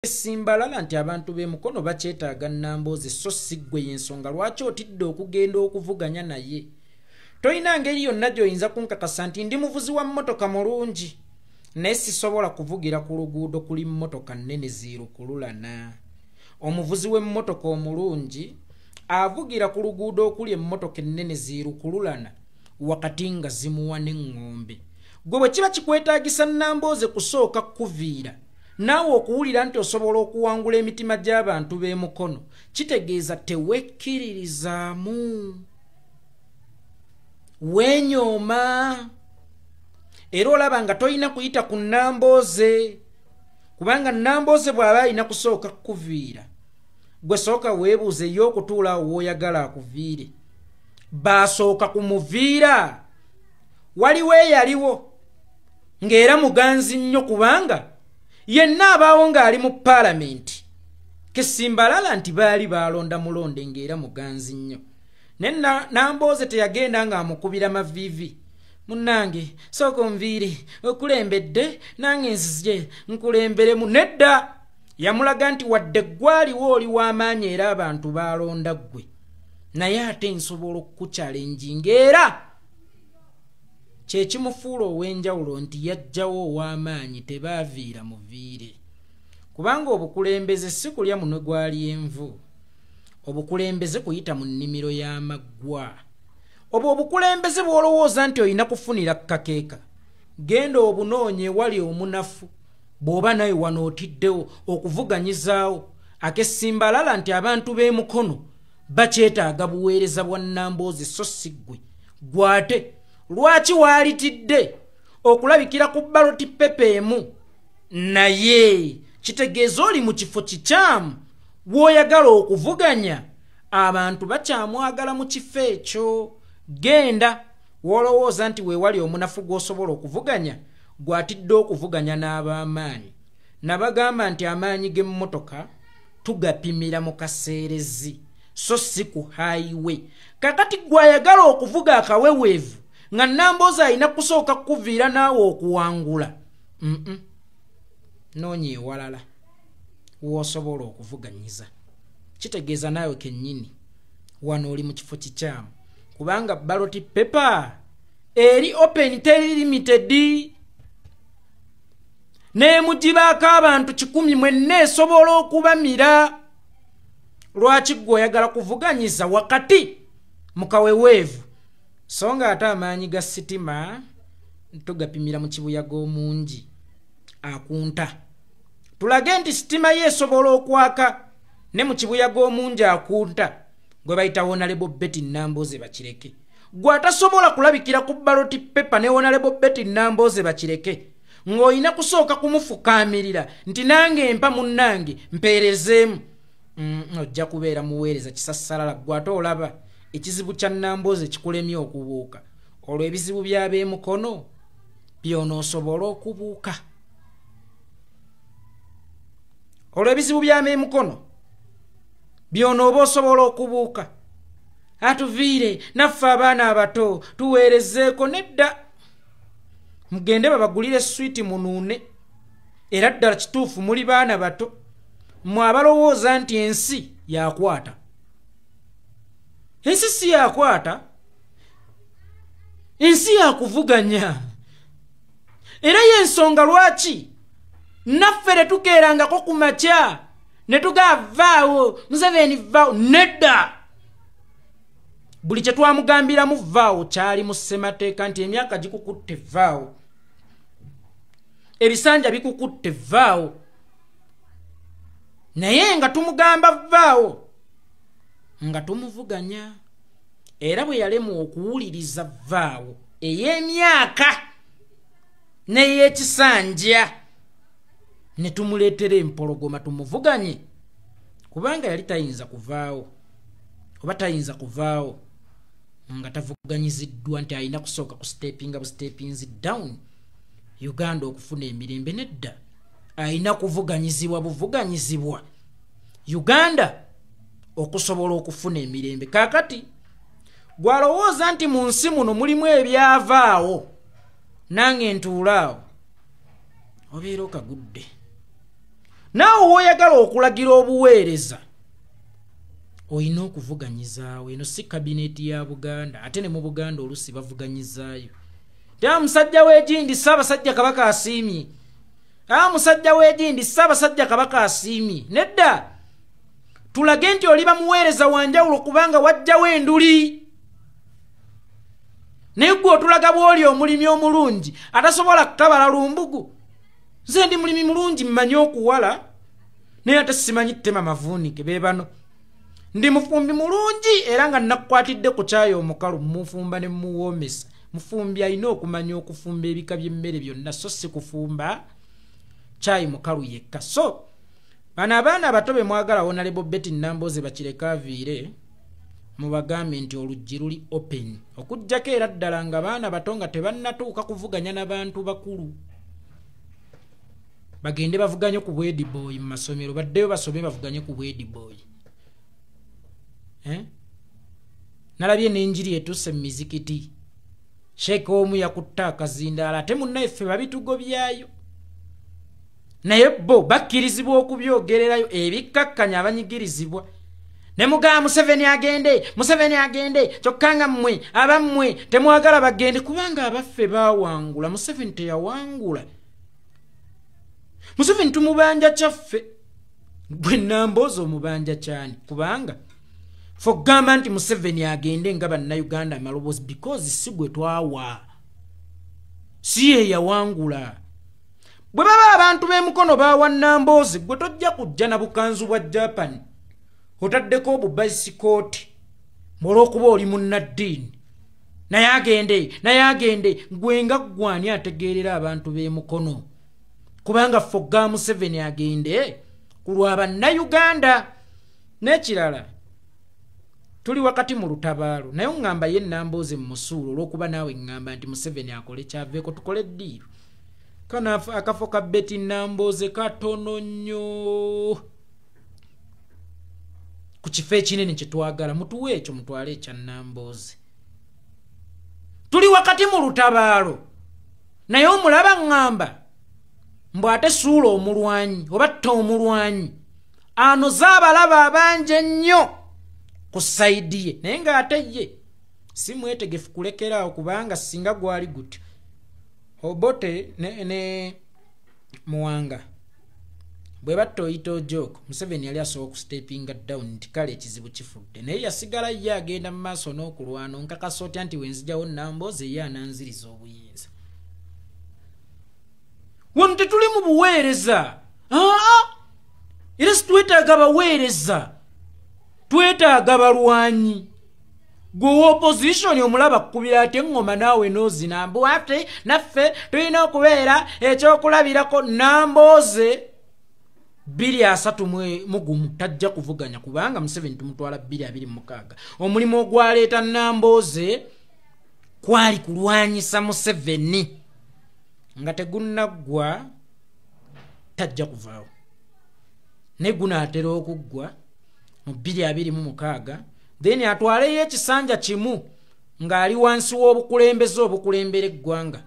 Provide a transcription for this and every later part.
Simbalala nti abantu b'emukono bakyetaaga Nambooze so si ggwe y'ensonga lwaki otidde okugenda okuvuganya naye. Toyina ngeri yonna gy'oyinza kunkakasa nti ndi muvuzi wa mmotoka mulungi naye sisobola kuvugira ku luguudo kuli mmotoka nnene zirukululana. Omuvuzi w'emmotoka omulungi avugira ku luguudo okuli emmotoka ennene zirukululana wakati nga zimuwa n'eŋŋombe. Gwe bwe kiba kikwetaagisa Nambooze kusooka kuviira naawe okuwulira nti osobola okuwangula emitima gy'abantu b'emukono kitegeeza tewekkiririzaamu. Wenyooma era olaba nga toyina kuyita ku Nambooze kubanga Nambooze bw'aba alina kusooka kukuviira gwe sooka weebuuze ye okutuula awo w'oyagala akuviire. Baasooka kumuviira waliwo eyaliwo ng'era muganzi nnyo kubanga yenna abaawo ng'ali mu paalamenti Kesimbalala nti baali baalonda mulonde ng'era muganzi nnyo. Ne Nambooze teyagenda ng'amukubira maviivi. Munnange sooka onviire okulembedde nange nzije nkulemberemu. Nedda yamulaga nti wadde gwaliwo oli w'amaanyi era abantu baalonda ggwe naye ate nsobola okukukyalenjinga era kyekimufuula ow'enjawulo nti yajjawo ow'amaanyi tebaaviira muviire. Kubanga obukulembeze si kulya munwe gwali envu, obukulembeze kuyita mu nnimiro y'amaggwa. Obwo obukulembeze bw'olowooza nti olina kufunira kakeeka genda obunoonye ewali omunafu bw'oba naye wano otiddewo okuvuganyizaawo. Akesimbalala nti abantu b'emukono bakyetaaga buweereza bwa Nambooze so si ggwe. Gwate lwaki waalitidde okulabikira ku baloti pepe emu naye kitegeeza oli mu kifo kikyamu w'oyagala okuvuganya abantu bakyamwagala mu kifo ekyo. Genda w'olowooza nti weewali omunafu gw'osobola okuvuganya gwatidde okuvuganya n'ab'amaanyi. Nabagamba nti amaanyi g'emmotoka tugapimira mu kaseerezi so si ku highway. Kakati gw'ayagala okuvuga akaweweevu nga Nambooze alina kusooka kukuviira naawe okuwangula. Noonya ewalala w'osobola okuvuganyiza. Kitegeeza naawe kennyini wano oli mu kifo kikyamu kubanga ballot paper eri open teri limited n'emugibaako abantu 100 mwenna esobola okubamira. Lwaki gwe oyagala kuvuganyiza wakati mu kaweweevu so nga ate amaanyi ga sitima tugapimira mu kibuyaga omungi akunta. Tulage nti sitima ye esobola okwaka ne mu kibuyaga omungi akunta gwe bayita Honorable Betty Nambooze bakireke. Gwe atasobola kulabikira ku ballot paper ne Honorable Betty Nambooze bakireke ng'olina kusooka kumufukaamirira nti nange empa munnange mpeerezeemu. Ojja kubeera muweereza kisassalala. Gwe ate olaba ekizibu kya Nambooze kikulemye okubuuka olwo ebizibu by'ab'emukono by'onoosobola okubuuka. Olwo ebizibu by'ab'emukono by'onooba osobola okubuuka. Atuviire naffe abaana abato tuweerezeeko. Nedda mugende babagulire switi munuune era ddala kituufu muli baana bato mwe abalowooza nti ensi yakwata. Ensi si yakwata, ensi yakuvuganya. Era y'ensonga lwaki naffe tetukeerangako ku makya ne tugavaawo Museveni vaawo. Nedda buli kye twamugambiramu vaawo kyali mu ssemateeka nti emyaka gikukutte vaawo, ebisanja bikukutte vaawo, naye nga tumugamba vaawo nga tumuvuganya. Era bwe yalemwa okuwuliriza vaawo ey'emyaka n'ey'ekisanja ne tumuleetera empologoma tumuvuganye kubanga yali tayinza kuvaawo oba tayinza kuvaawo nga tavuganyiziddwa nti alina kusooka ku steppinga bu steppings down Uganda okufuna emirembe. Nedda alina kuvuganyizibwa buvuganyizibwa Uganda okusobola okufuna emirembe. Kaakati gwalowooza nti mu nsi muno mulimu ebyavaawo nange ntuulaawo obeera okagudde. naawe woyagala okulagira obuweereza oyina okuvuganyizaawo. eno si kabineti ya Buganda, ate ne mu Buganda olusi bavuganyizaayo. Tya musajja w'egindi Ssaabasajja Kabaka asiimye. Musajja w'egindi Ssaabasajja Kabaka asiimye. Nedda tulage nti oli bamuweereza wanjawulo kubanga wajjawo enduli. Naye gwe otulaga bw'oli omulimi omulungi atasobola kutabala lumbugu. Nze ndi mulimi mulungi mmanyi okuwala naye ate simanyi ttema mavuunike be bano. Ndi mufumbi mulungi era nga nakukwatidde ku kyayi omukalu mufumba ne muwoomesa. Mufumbi alina okumanya okufumba ebika by'emmere byonna so si kufumba kyayi mukalu yekka. So bano abaana abato be mwagala Honorable Betty Nambooze bakireka aviire mubagambe nti oluggi luli open okujjako era ddala nga baana bato nga tebannatuuka kuvuganya n'abantu bakulu. Bagende bavuganye ku bwedi boy mu masomero, baddeyo basome bavuganye ku bwedi boy. Nalabye n'enjiri etuuse mu mizikiti. Sheikh omu yakutta akazindaala ate munnaffe babitugobyayo. Naye bo bakkirizibwa okubyogererayo ebikkakkanya abanyigirizibwa. Ne mugamba Museveni agende kyokka nga mmwe abammwe temwagala bagende kubanga abaffe baawangula. Museveni teyawangula. Museveni tumubanja kyaffe. Gwe Nambooze omubanja kyani kubanga fogamba nti Museveni agende nga bannayuganda amaloboozi because si gwe twawa. Si ye yawangula. Bwe baba abantu b'emukono bawa Nambooze gwe tojja kujja na bukanzu bwa Japan. Otaddeko obubaisikooti olw'okuba oli munnaddiini. Naye agende gwe nga gwani ategeerera abantu b'emukono. Kubanga fogga Museveni agende ku lwa bannayuganda. N'ekirala tuli wakati mu lutabaalo naye ngamba ye Nambooze mu musuulo olw'okuba naawe ngamba nti Museveni akole kyaveeko tukole ddiiro. Kana akafo ka Betty Nambooze katono nnyo ku kifo ekinene kye twagala mutuwe ekyo mutwale ekya Nambooze. Tuli wakati mu lutabaalo naye omulaba ngamba mbw ate suula omulwanyi oba tta omulwanyi anoze abalaba abangi ennyo ku sayidi ye naye ng'ate ye si mwetegefu kulekeraawo kubanga singa gwali gutyo Obote ne Muwanga bwe batta oyita Ojooko Museveni yali asobola okustepinga down nti kale ekizibu kifudde naye yasigala ye agenda mu maaso n'okulwana nkakasa otya nti wenzijjawo Nambooze ye ananziriza obuyinza. Wano tetuli mu buweereza. Era situwetaaga baweereza, twetaaga balwanyi. Gwe opposition omulaba kkubira ate ngoma naawe n'ozina mbu ate naffe tulina okubeera ekyokulabirako. Nambooze 231 tajja kuvuganya kubanga Museveni tumutwala 226. Omulimu ogwaleeta Nambooze kwali kulwanyisa Museveni nga tegunnaggwa tajja kuvaawo. Ne gunaatera okuggwa mu 226 then atwaleyo ekisanja kimu ng'ali wansi w'obukulembeze obukulembera eggwanga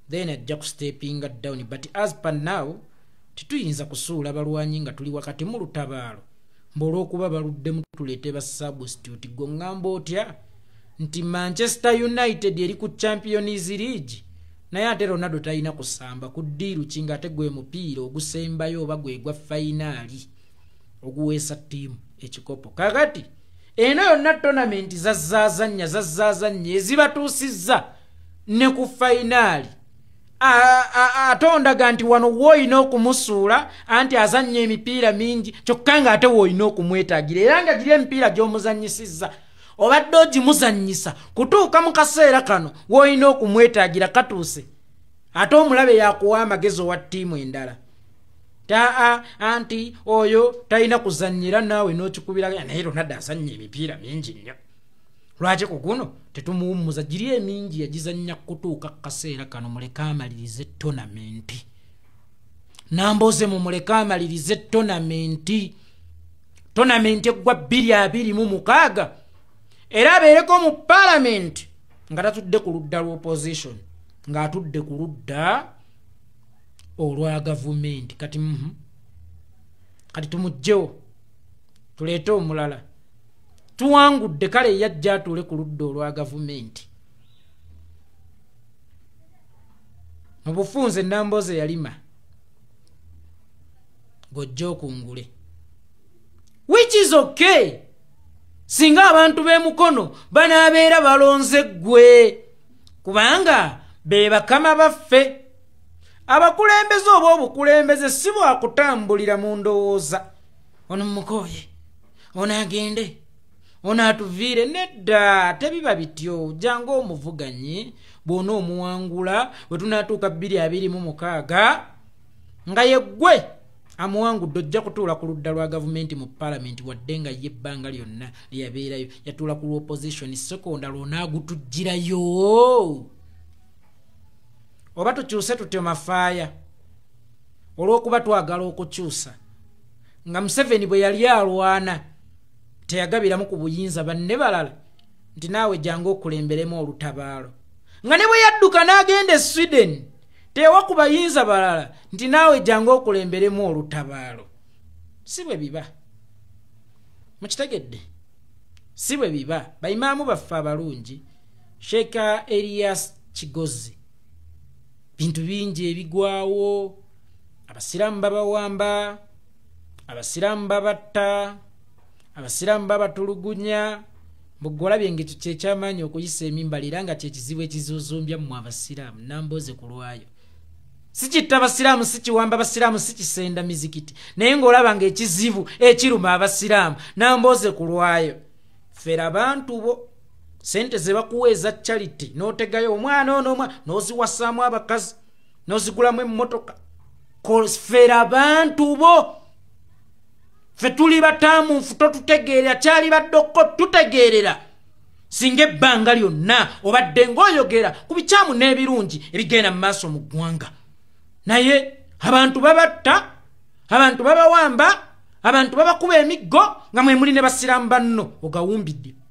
then ajja kustepinga down. But as per now tituyinza kusuula balwanyi nga tuli wakati mu lutabaalo olw'okuba baluddemu tuleete ba substitute. Gwe ngamba otya nti Manchester United eri ku Champions League naye ate Ronaldo talina kusamba ku ddiiru kinga ate gwe mupiira ogusembayo oba gwe gwa fayinaali oguweesa ttiimu ekikopo. Kakati eno yonna tournament zazzaazannya ezibatuusizza ne ku fayinaali. Atondaga nti wano w'olina okumusuula anti azannya emipiira mingi kyokka nga ate w'olina okumwetaagira era nga giri emipiira gy'omuzannyisizza obadde ogimuzannyisa kutuuka mu kaseera kano w'olina okumwetaagira katuuse ate omulabe yakuwa amagezi owa ttiimu endala. Anti oyo talina kuzannyira naawe n'okikubira naye Ronaldo azannya emipiira mingi nnyo. Lwaki ku guno tetumuwummuza giri emingi yagizannya kutuuka kaseera kano muleke amalirize tournament. Nambooze mu muleke amalirize tournament eggwa 226 era abeereko mu parliament nga tatudde ku ludda lw'opposition ng'atudde ku ludda olwa gavumenti. Kati kati tumujjewo tuleete omulala tuwangudde kale yajja atule ku ludda olwa gavumenti mu bufunze Nambooze yalima gojja okungule which is okay singa abantu b'emukono banaabeera balonze ggwe kubanga be bakama baffe abakulembeze oba obukulembeze si bwakutambulira mu ndowooza ono mukooye ono agende ono atuviire nedda tebiba bityo janga omuvuganye bw'ona omuwangula bwe tunaatuuka 2026 nga yeggwe amuwangudde ojja kutuula ku ludda lwa gavumenti mu palamenti wadde nga ye ebbanga lyonna lyabeerayo yatuula ku opposition sekonda lw'onaagutugirayo oba tukyuse tutyo mafaaya olw'okuba twagala okukyusa nga Museveni bwe yali alwana teyagabiramu ku buyinza banne balala nti naawe jangu okulemberemu olutabaalo nga ne bwe yadduka n'agenda e Sweden tewa ku bayinza balala nti naawe jangu okulemberemu olutabaalo si bwe biba mukitegedde si bwe biba bayimaamu baffe abalungi Sheikh Elias Kigozi bintu bingi ebigwawo abasiraamu babawamba abasiraamu babatta abasiraamu babatulugunya mbugolabye ngekyo kyekyamaanyi okuyisa emimbalira nga kyekizibu ekizuzumbya mu abasiraamu Nambooze ku lwayo si kitta abasiraamu si kiwamba abasiraamu si kisenda mizikiti naye ng'olaba ng'ekizibu ekiruma abasiraamu Nambooze ku lwayo fera abantu bo sente ze bakuweeza charity n'otegayo omwana ono n'oziwasaamu abakazi n'ozigulamu emmotoka fera abantu bo fe tuli bataamunfu totutegeerera kyali baddoko tutegeerera singa ebbanga lyonna obadde ng'oyogera ku bikyamu n'ebirungi ebigenda mu maaso mu ggwanga naye abantu babatta abantu babawamba abantu babakuba emiggo nga mwe muli ne basiraamu banno ogawumbidde